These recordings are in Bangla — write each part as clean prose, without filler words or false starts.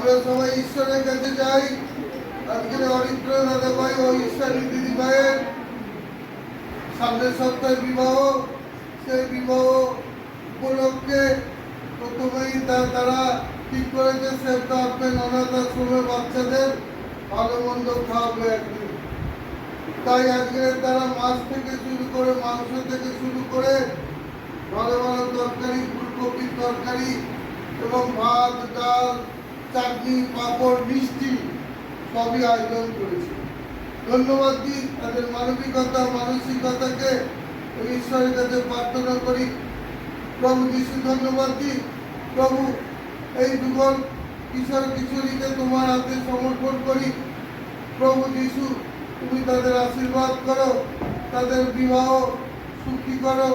আমরা সবাই ঈশ্বরের কাছে যাই। আজকের অরিত্র দাদা ভাই ও ঈশ্বরী দিদি ভাইয়ের সামনের সপ্তাহে বিবাহ। সেই বিবাহ উপলক্ষে প্রথমেই তারা ঠিক করেছে সেভ দ্য অরফ্যান অনাথ আশ্রমের বাচ্চাদের ভালো মন্দ খাওয়াবে একদিন। তাই আজকে তারা মাছ থেকে শুরু করে মাংস থেকে শুরু করে ভালো ভালো তরকারি, ফুলকপির তরকারি এবং ভাত, ডাল, চাটনি, পাঁপড়, মিষ্টি সবই আয়োজন করেছে। ধন্যবাদ দিই তাদের মানবিকতা, মানসিকতাকে ঈশ্বরের কাছে প্রার্থনা করি। প্রভু যিশু ধন্যবাদ দিই। প্রভু এই যুগল কিশোর কিশোরীকে তোমার হাতে সমর্পণ করি। প্রভু যিশু তুমি তাদের আশীর্বাদ করো, তাদের বিবাহ সুখী করো,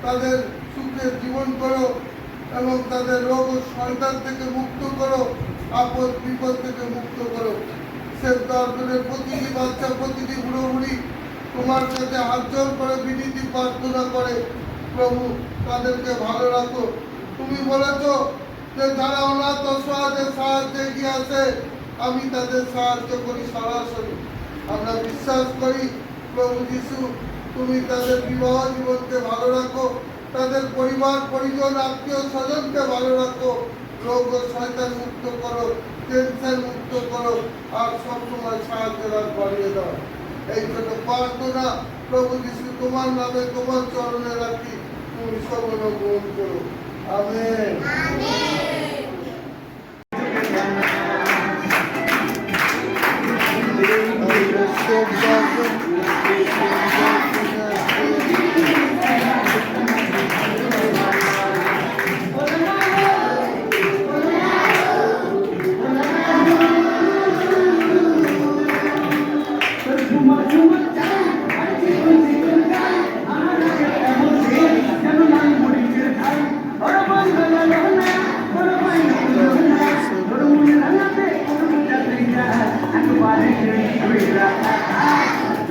তাদের সুখের জীবন করো এবং তাদের রোগ ও শয়তান থেকে মুক্ত করো, আপদ বিপদ থেকে মুক্ত করো। সেভ দ্য অরফ্যানের প্রতিটি বাচ্চা, প্রতিটি বুড়ো বুড়ি তোমার কাছে হাত জোর করে বিনীতি প্রার্থনা করে প্রভু তাদেরকে ভালো রাখো। তুমি বলেছ যে যারা অনাথ অসহায়দের সাহায্যে এগিয়ে আসে আমি তাদের সাহায্য করি সরাসরি। আমরা বিশ্বাস করি প্রভু যিশু তুমি তাদের বিবাহ জীবনকে ভালো রাখো, তাদের পরিবার পরিজন আত্মীয় স্বজনকে ভালো রাখো, রোগ ও শয়তান মুক্ত করো, টেনশন মুক্ত করো আর সবসময় সাহায্যের হাত বাড়িয়ে দাও। এই ছোট প্রার্থনা প্রভু যিশু তোমার নামে তোমার চরণে রাখি, তুমি সকল গ্রহণ করো। আমেন।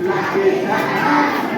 Like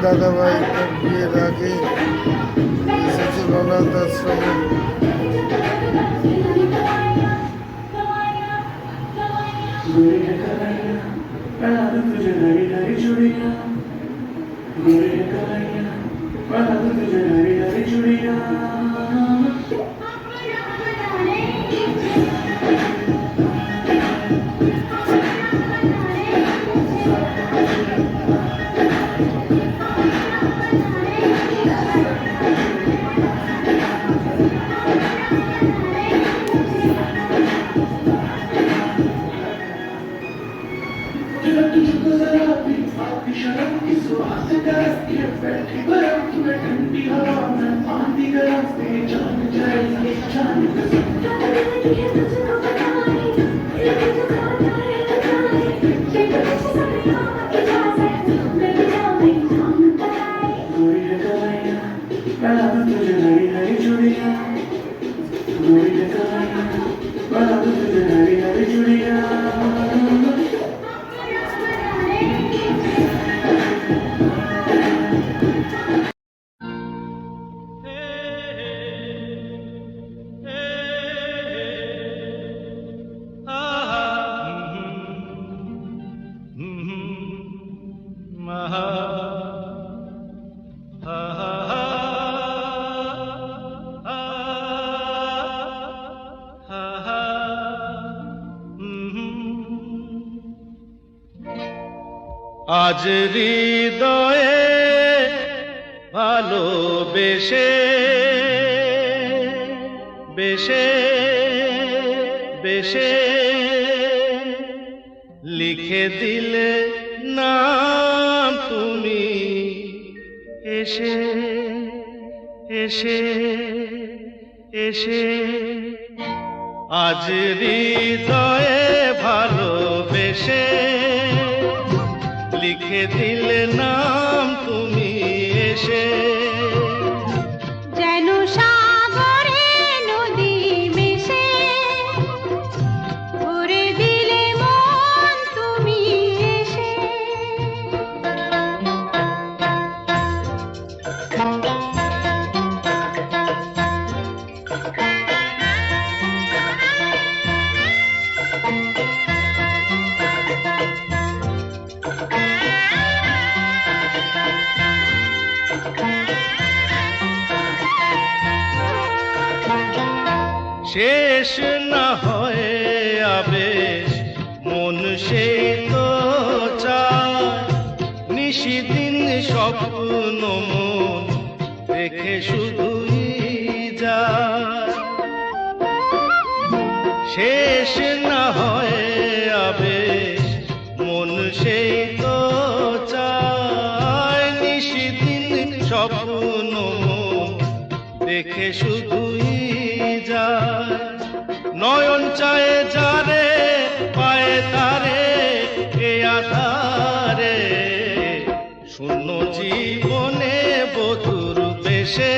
দাদাভাই তার বিয়ের আগে এসেছিল অনাথ আশ্রমে। আজ হৃদয়ে ভালোবেসে বেশে বেশে লিখে দিলে নাম তুমি এসে এসে এসে আজ হৃদয়ে ভালোবেসে লিখে দিলে নাম তুমি এসে যেন সাগরে নদী মিশে ভরে দিলে মন তুমি এসে শেষ না হয় আবেশ মন সেই তো চায় নিশিদিন স্বপ্ন মন দেখে শুধুই যায় শেষ না হয় আবেশ মন সেই তো চায় নিশিদিন স্বপ্ন মন দেখে শুধুই যায় নয়ন চায় যারে পায়ে তারে এ আধারে শূন্য জীবনে বধুর বেশে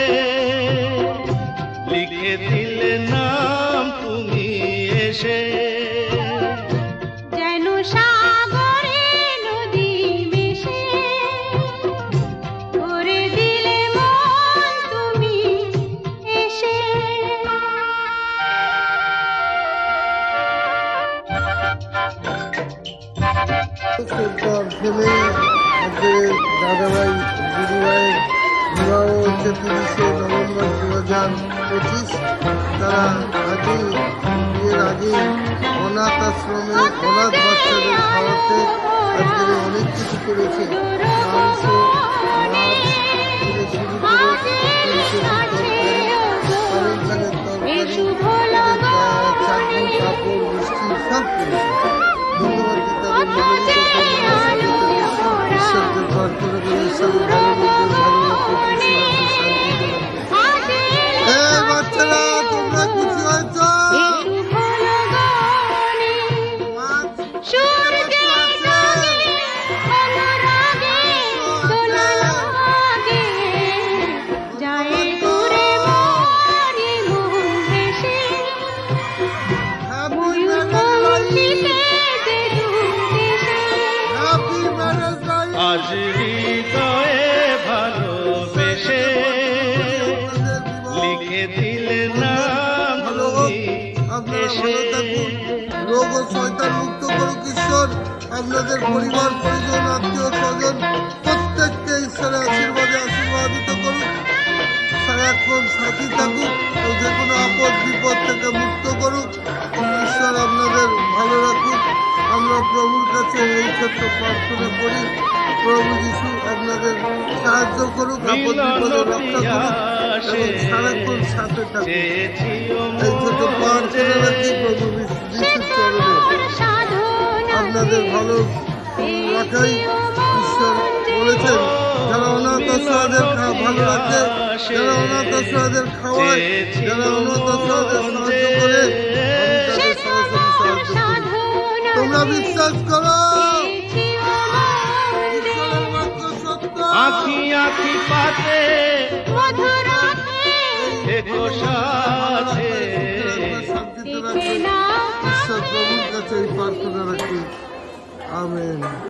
লিখে দিলে নাম তুমি এসে যেন সাগরে নদী মিশে ভরে দিলে মন তুমি এসে ফেলে দাদাভাই দিদিভাই বিবাহ হচ্ছে 30শে নভেম্বর 2025। তারা বিয়ের আগে অনাথ আশ্রমে অনাথ বাচ্চাদের খাওয়াতে আজকে অনেক কিছু করেছে মাংস মাছ থেকে শুরু করে চাটনি কাপড় মিষ্টি সব করেছে। ধন্যবাদ তাদের প্রার্থনা করি ঈশ্বর ভালো রাখুন, ভালো রাখুন, খুশি রাখুন, শান্তি দেবেন। এই বাচ্চারা তোমরা খুশি হয়েছ? আজ হৃদয়ে ভালোবেসে লিখে দিলে নাম তুমি এসে। রোগ ও শয়তান মুক্ত করুক ঈশ্বর। আপনাদের পরিবার পরিজন আত্মীয় স্বজন প্রত্যেককে ঈশ্বরের আশীর্বাদে আশীর্বাদিত করুক, সারাক্ষণ সাথী থাকুক ও যে কোনো আপদ বিপদ থেকে মুক্ত করুক। ঈশ্বর আপনাদের ভালো রাখুক। আমরা প্রভুর কাছে এই ক্ষেত্রে প্রার্থনা করি, প্রভু যিশু আপনাদের সাহায্য করুক, আপদ বিপদে রক্ষা করুক এবং সারাক্ষণ সাথে থাকুক। এই ছোট প্রার্থনা রাখি প্রভু যিশুর চরণে। আপনাদের ভালো রাখাই ঈশ্বর বলেছেন, যারা অনাথ অসহায়দের ভালো রাখে, যারা অনাথ অসহায়দের খাওয়ায়, যারা অনাথ অসহায়দের সাহায্য করে, আমি তাদের সরাসরি সাহায্য করি। তোমরা বিশ্বাস করো ঈশ্বরের বাক্য সত্য। আঁখি আঁখি পাতে দেখো সাথে শান্তিতে রাখুন। ঈশ্বর প্রভুর কাছে এই প্রার্থনা রাখি। আমেন।